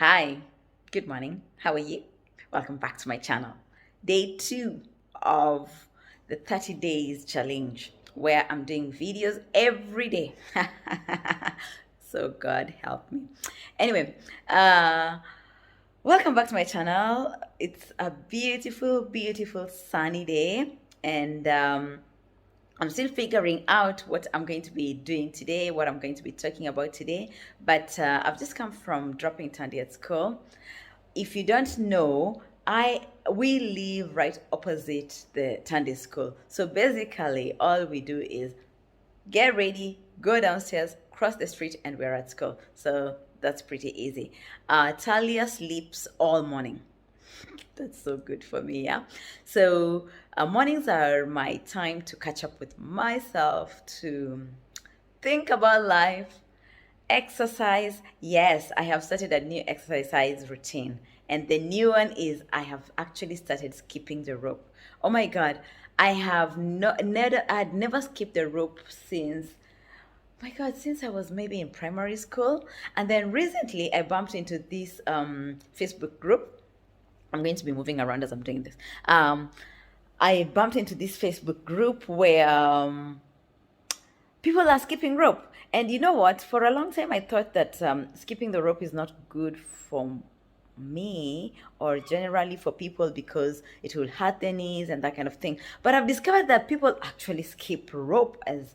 Hi, good morning. How are you? Welcome back to my channel. Day 2 of the 30 days challenge where I'm doing videos every day. So God help me. Anyway, welcome back to my channel. It's a beautiful, beautiful sunny day and I'm still figuring out what I'm going to be doing today, what I'm going to be talking about today. But I've just come from dropping Tandy at school. If you don't know, we live right opposite the Tandy school. So basically, all we do is get ready, go downstairs, cross the street, and we're at school. So that's pretty easy. Talia sleeps all morning. That's so good for me, yeah. So mornings are my time to catch up with myself, to think about life, exercise. Yes, I have started a new exercise routine, and the new one is I have actually started skipping the rope. Oh my God, I'd never skipped the rope since. My God, since I was maybe in primary school, and then recently I bumped into this Facebook group. I'm going to be moving around as I'm doing this. I bumped into this Facebook group where people are skipping rope. And you know what? For a long time, I thought that skipping the rope is not good for me or generally for people because it will hurt their knees and that kind of thing. But I've discovered that people actually skip rope as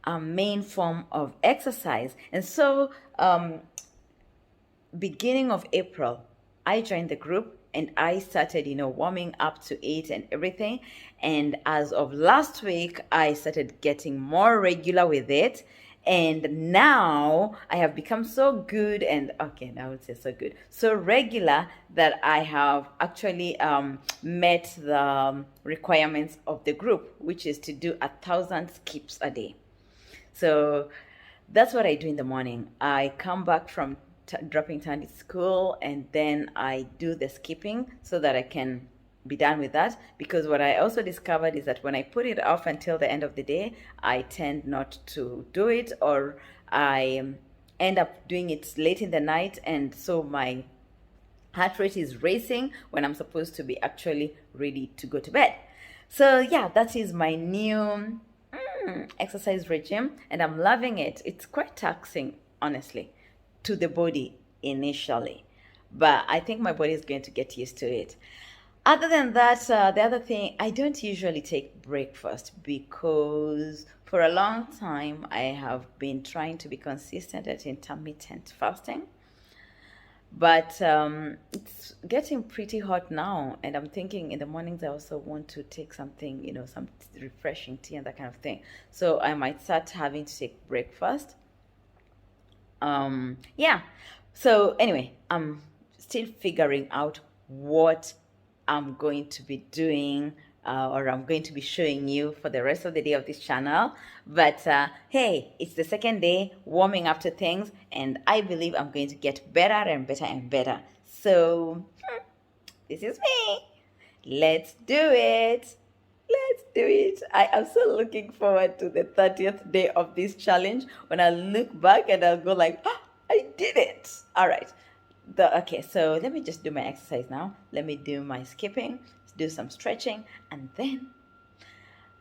a main form of exercise. And so, beginning of April, I joined the group and I started, warming up to it and everything. And as of last week, I started getting more regular with it. And now I have become so good and, okay, I would say so good, so regular that I have actually met the requirements of the group, which is to do 1,000 skips a day. So that's what I do in the morning. I come back from dropping Tandy school and then I do the skipping so that I can be done with that, because what I also discovered is that when I put it off until the end of the day, I tend not to do it, or I end up doing it late in the night, and so my heart rate is racing when I'm supposed to be actually ready to go to bed. So yeah, that is my new exercise regime and I'm loving it. It's quite taxing, honestly, to the body initially, but I think my body is going to get used to it. Other than that, the other thing, I don't usually take breakfast because for a long time I have been trying to be consistent at intermittent fasting. But it's getting pretty hot now, and I'm thinking in the mornings I also want to take something, some refreshing tea and that kind of thing. So I might start having to take breakfast. Yeah. So anyway, I'm still figuring out what I'm going to be doing or I'm going to be showing you for the rest of the day of this channel. But hey, it's the second day warming up to things, and I believe I'm going to get better and better and better. So this is me. Let's do it. Let's do it. I am so looking forward to the 30th day of this challenge when I look back and I'll go like, oh, I did it. All right. Okay, so let me just do my exercise now. Let me do my skipping, do some stretching, and then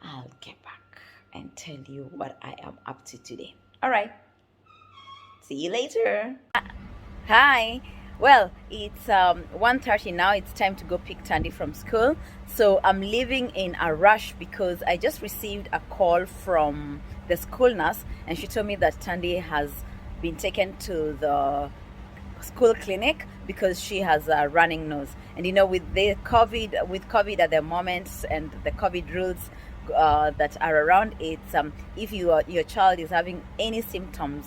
I'll get back and tell you what I am up to today. All right. See you later. Hi. Well, it's 1:30 now. It's time to go pick Tandy from school. So I'm leaving in a rush because I just received a call from the school nurse, and she told me that Tandy has been taken to the school clinic because she has a running nose. And with the COVID at the moment and the COVID rules that are around, it's if your child is having any symptoms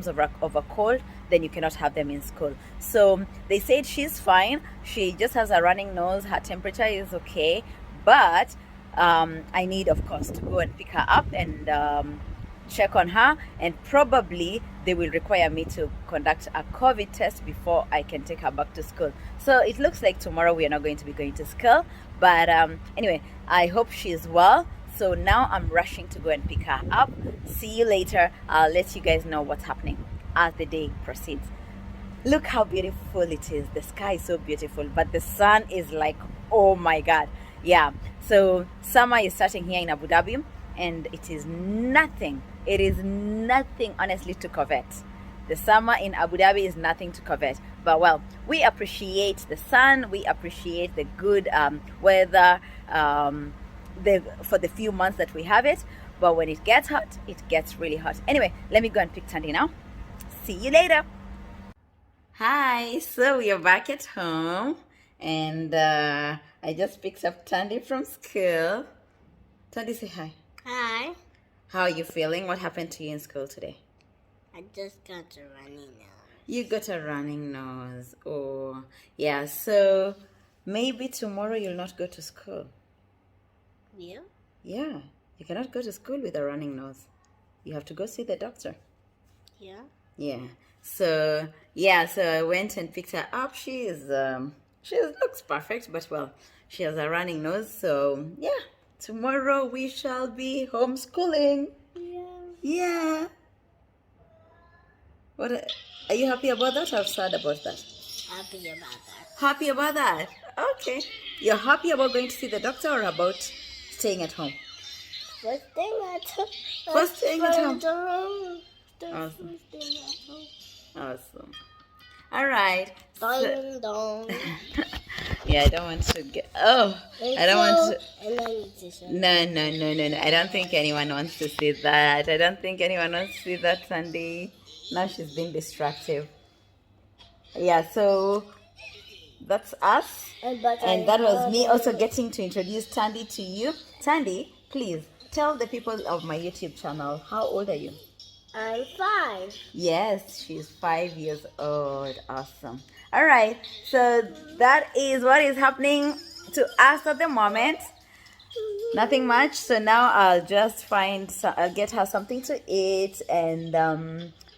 of a cold, then you cannot have them in school. So they said she's fine, she just has a running nose, her temperature is okay, but I need, of course, to go and pick her up and check on her, and probably they will require me to conduct a COVID test before I can take her back to school. So it looks like tomorrow we are not going to be going to school, but anyway, I hope she's well. So now I'm rushing to go and pick her up. See you later. I'll let you guys know what's happening as the day proceeds. Look how beautiful it is. The sky is so beautiful, but the sun is like, oh my God. Yeah. So summer is starting here in Abu Dhabi, and it is nothing. It is nothing, honestly, to covet. The summer in Abu Dhabi is nothing to covet. But well, we appreciate the sun. We appreciate the good weather for the few months that we have it. But when it gets hot, it gets really hot. Anyway, let me go and pick Tandy now. See you later. Hi, so we are back at home, and I just picked up Tandy from school. Tandy, say hi. Hi. How are you feeling? What happened to you in school today? I just got a runny nose. You got a running nose. Oh, yeah. So maybe tomorrow you'll not go to school. You? Yeah, you cannot go to school with a running nose. You have to go see the doctor. Yeah. Yeah. So I went and picked her up. She looks perfect, but well, she has a running nose. So yeah, tomorrow we shall be homeschooling. Yeah. Yeah. What are you happy about that or sad about that? Happy about that. Happy about that. Okay. You're happy about going to see the doctor or about staying at home? First thing at home. First staying at home. Awesome. Awesome. All right. Dong, dong. Yeah, I don't want to get. Oh, I don't want to. And then you just No. I don't think anyone wants to see that. I don't think anyone wants to see that, Sandy. Now she's being destructive. Yeah, so that's us. And that was me also getting to introduce Tandy to you. Tandy, please tell the people of my YouTube channel, how old are you? I'm 5. Yes, she's 5 years old. Awesome. All right, so that is what is happening to us at the moment. Nothing much. So now I'll just I'll get her something to eat, and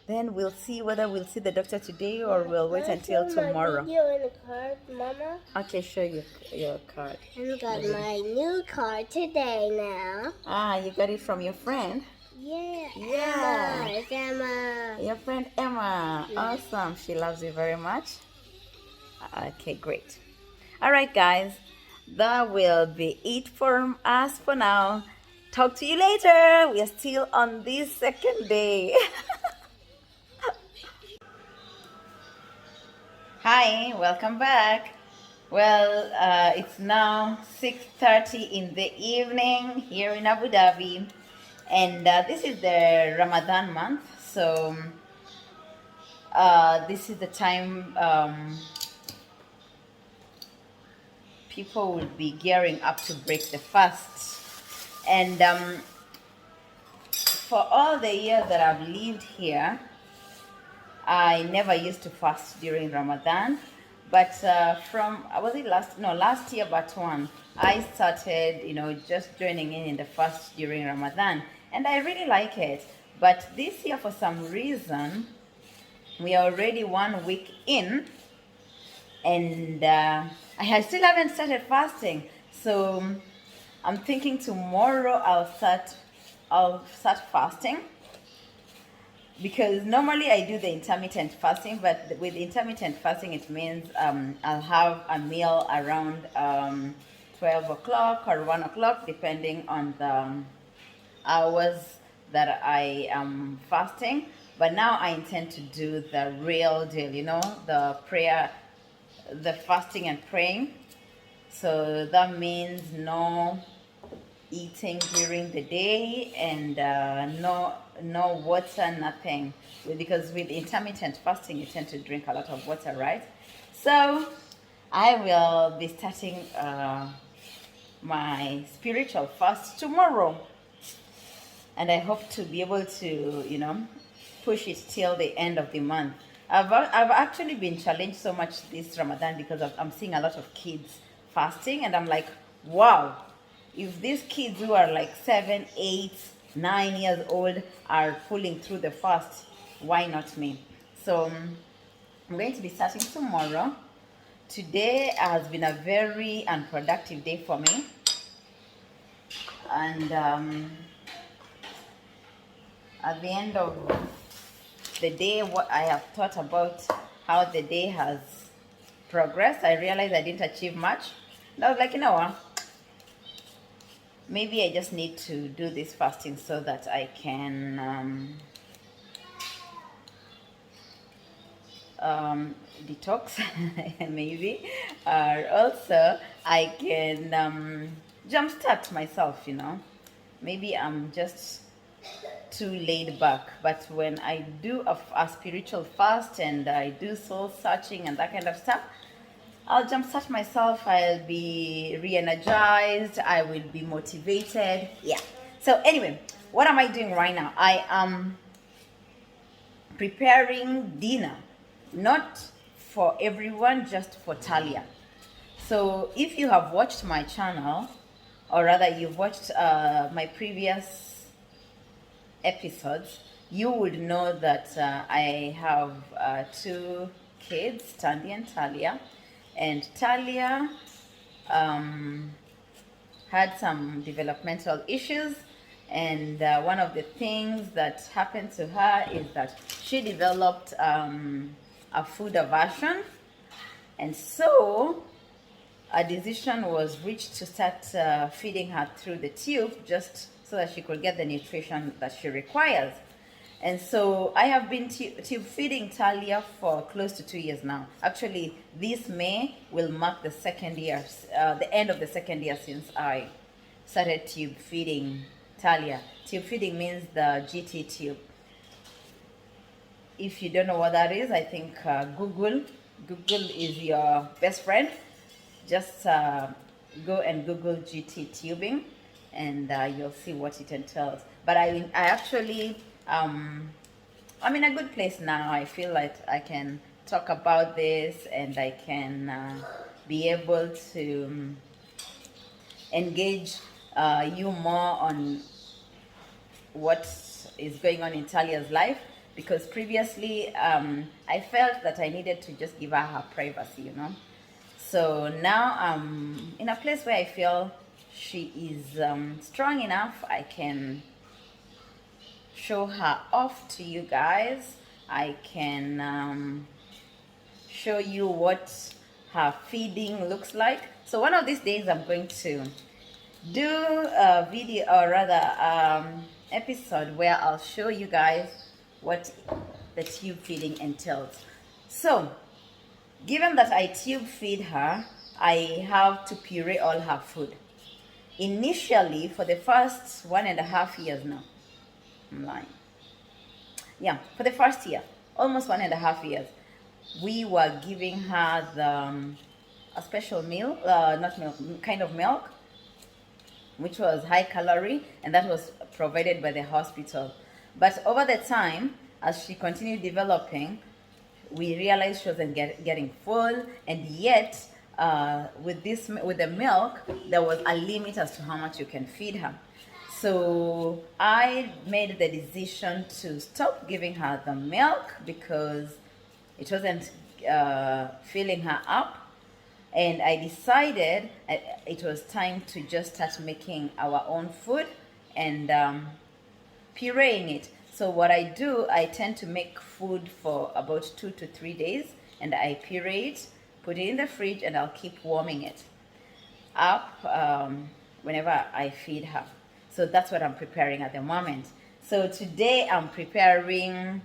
then we'll see whether we'll see the doctor today or we'll wait until tomorrow. Video in the card, Mama. Okay, show you your card. I got my new card today now. Ah, you got it from your friend? Yeah. Yeah. Emma. It's Emma. Your friend Emma. Yeah. Awesome. She loves you very much. Okay, great. All right, guys. That will be it for us for now. Talk to you later. We are still on this second day. Hi, welcome back. Well, it's now 6:30 in the evening here in Abu Dhabi, and this is the Ramadan month. So this is the time people will be gearing up to break the fast. And for all the years that I've lived here, I never used to fast during Ramadan. But last year, but one, I started, just joining in the fast during Ramadan. And I really like it. But this year, for some reason, we are already 1 week in, and I still haven't started fasting. So I'm thinking tomorrow I'll start fasting, because normally I do the intermittent fasting, but with intermittent fasting it means I'll have a meal around 12 o'clock or 1 o'clock, depending on the hours that I am fasting. But now I intend to do the real deal, the prayer, the fasting and praying. So that means no eating during the day, and no water, nothing, because with intermittent fasting you tend to drink a lot of water, right? So I will be starting my spiritual fast tomorrow, and I hope to be able to push it till the end of the month. I've actually been challenged so much this Ramadan because I'm seeing a lot of kids fasting, and I'm like, wow, if these kids who are like 7, 8, 9 years old are pulling through the fast, why not me? So I'm going to be starting tomorrow. Today has been a very unproductive day for me, and at the end of the day, what I have thought about how the day has progressed. I realized I didn't achieve much. And I was like, you know what? Maybe I just need to do this fasting so that I can detox, maybe, or also I can jumpstart myself, you know. Maybe I'm just too laid back, but when I do a spiritual fast and I do soul searching and that kind of stuff, I'll jumpstart myself. I'll be re-energized. I will be motivated. Yeah. So anyway, what am I doing right now? I am preparing dinner, not for everyone, just for Talia. So if you have watched my channel, or rather you've watched my previous episodes, you would know that I have two kids, Tandy and Talia. And Talia had some developmental issues, and one of the things that happened to her is that she developed a food aversion, and so a decision was reached to start feeding her through the tube, just so that she could get the nutrition that she requires. And so I have been tube feeding Talia for close to 2 years now. Actually, this May will mark the second year, the end of the second year since I started tube feeding Talia. Tube feeding means the GT tube. If you don't know what that is, I think Google is your best friend. Just go and Google GT tubing, and you'll see what it entails. But I actually, I'm in a good place now. I feel like I can talk about this, and I can be able to engage you more on what is going on in Talia's life, because previously I felt that I needed to just give her privacy, you know. So now I'm in a place where I feel she is strong enough. I can show her off to you guys. I can show you what her feeding looks like. So one of these days I'm going to do a video, or rather episode, where I'll show you guys what the tube feeding entails. So given that I tube feed her, I have to puree all her food. Initially, for the first 1.5 years now, I'm lying. Yeah, for the first year, almost 1.5 years, we were giving her a special meal, not milk, kind of milk, which was high calorie, and that was provided by the hospital. But over the time, as she continued developing, we realized she wasn't getting full, and yet with the milk, there was a limit as to how much you can feed her. So I made the decision to stop giving her the milk because it wasn't filling her up, and I decided it was time to just start making our own food and pureeing it. So what I do, I tend to make food for about 2 to 3 days, and I puree it, put it in the fridge, and I'll keep warming it up whenever I feed her. So that's what I'm preparing at the moment. So today I'm preparing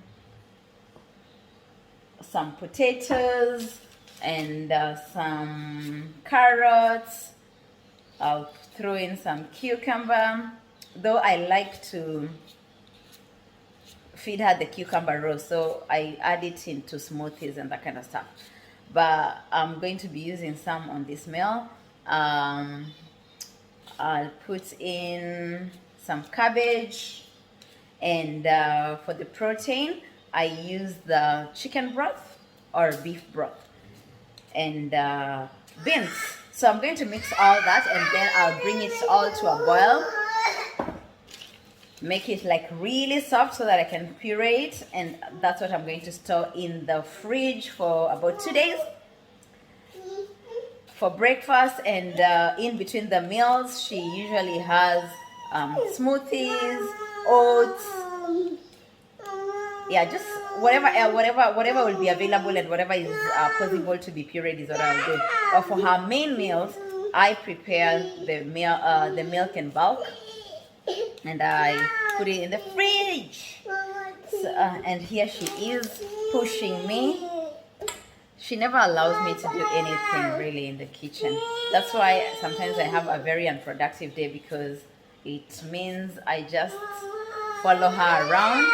some potatoes and some carrots. I'll throw in some cucumber, though I like to feed her the cucumber raw, so I add it into smoothies and that kind of stuff. But I'm going to be using some on this meal. I'll put in some cabbage, and for the protein, I use the chicken broth or beef broth and beans. So I'm going to mix all that, and then I'll bring it all to a boil, make it like really soft so that I can puree it, and that's what I'm going to store in the fridge for about 2 days for breakfast. And in between the meals, she usually has smoothies, oats, yeah, just whatever will be available and whatever is possible to be pureed is what I'll do. But for her main meals, I prepare the milk in bulk, and I put it in the fridge. So, and here she is pushing me. She never allows me to do anything really in the kitchen. That's why sometimes I have a very unproductive day, because it means I just follow her around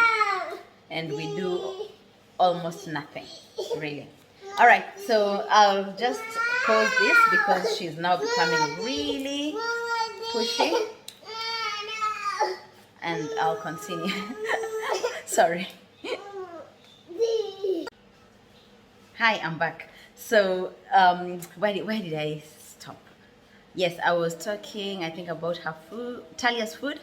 and we do almost nothing really. All right, so I'll just pause this because she's now becoming really pushy, and I'll continue. Sorry. Hi, I'm back. So where did I stop? Yes, I was talking, I think, about her food, Talia's food.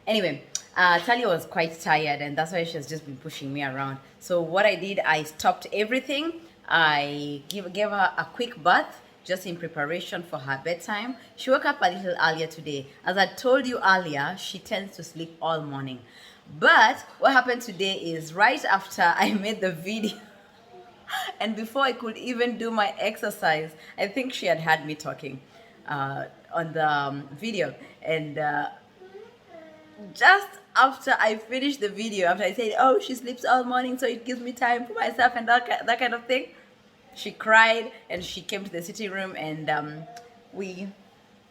Anyway, Talia was quite tired, and that's why she's just been pushing me around. So what I did, I stopped everything. I gave her a quick bath just in preparation for her bedtime. She woke up a little earlier today. As I told you earlier, she tends to sleep all morning. But what happened today is right after I made the video and before I could even do my exercise, I think she had had me talking on the video, and just after I finished the video, after I said, oh, she sleeps all morning, so it gives me time for myself and that kind of thing, she cried and she came to the sitting room, and we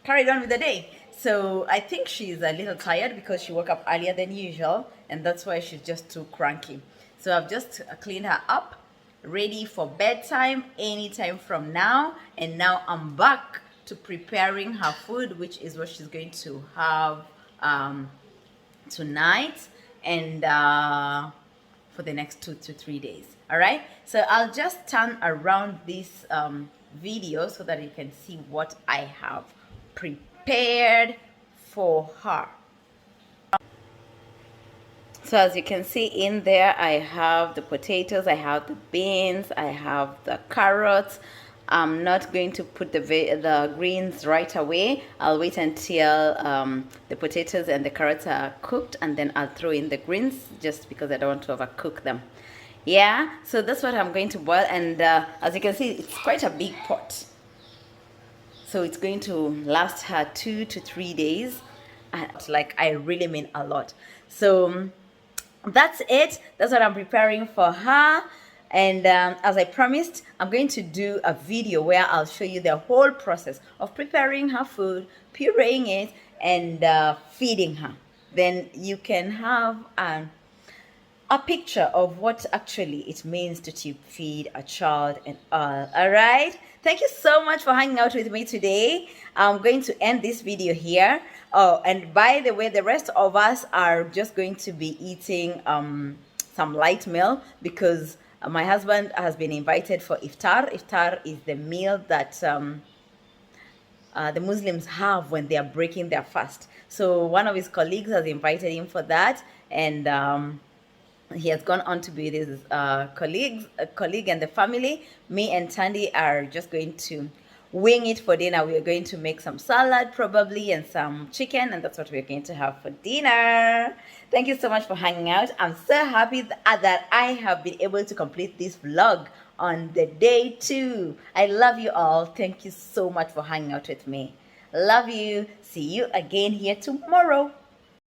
carried on with the day. So I think she's a little tired because she woke up earlier than usual, and that's why she's just too cranky. So I've just cleaned her up, ready for bedtime anytime from now, and now I'm back to preparing her food, which is what she's going to have tonight and for the next 2 to 3 days. All right, so I'll just turn around this video so that you can see what I have prepared for her. So as you can see in there, I have the potatoes, I have the beans, I have the carrots. I'm not going to put the greens right away. I'll wait until the potatoes and the carrots are cooked, and then I'll throw in the greens, just because I don't want to overcook them. Yeah, so that's what I'm going to boil, and as you can see, it's quite a big pot. So it's going to last her 2 to 3 days. Like, I really mean a lot. So that's it. That's what I'm preparing for her. And as I promised, I'm going to do a video where I'll show you the whole process of preparing her food, pureeing it, and feeding her. Then you can have a picture of what actually it means to feed a child and all. All right, thank you so much for hanging out with me today. I'm going to end this video here. Oh, and by the way, the rest of us are just going to be eating some light meal, because my husband has been invited for iftar. Iftar is the meal that the Muslims have when they are breaking their fast. So one of his colleagues has invited him for that, and he has gone on to be with his colleague and the family. Me and Tandy are just going to wing it for dinner. We are going to make some salad probably and some chicken, and that's what we're going to have for dinner. Thank you so much for hanging out. I'm so happy that I have been able to complete this vlog on the day 2. I love you all. Thank you so much for hanging out with me. Love you. See you again here tomorrow.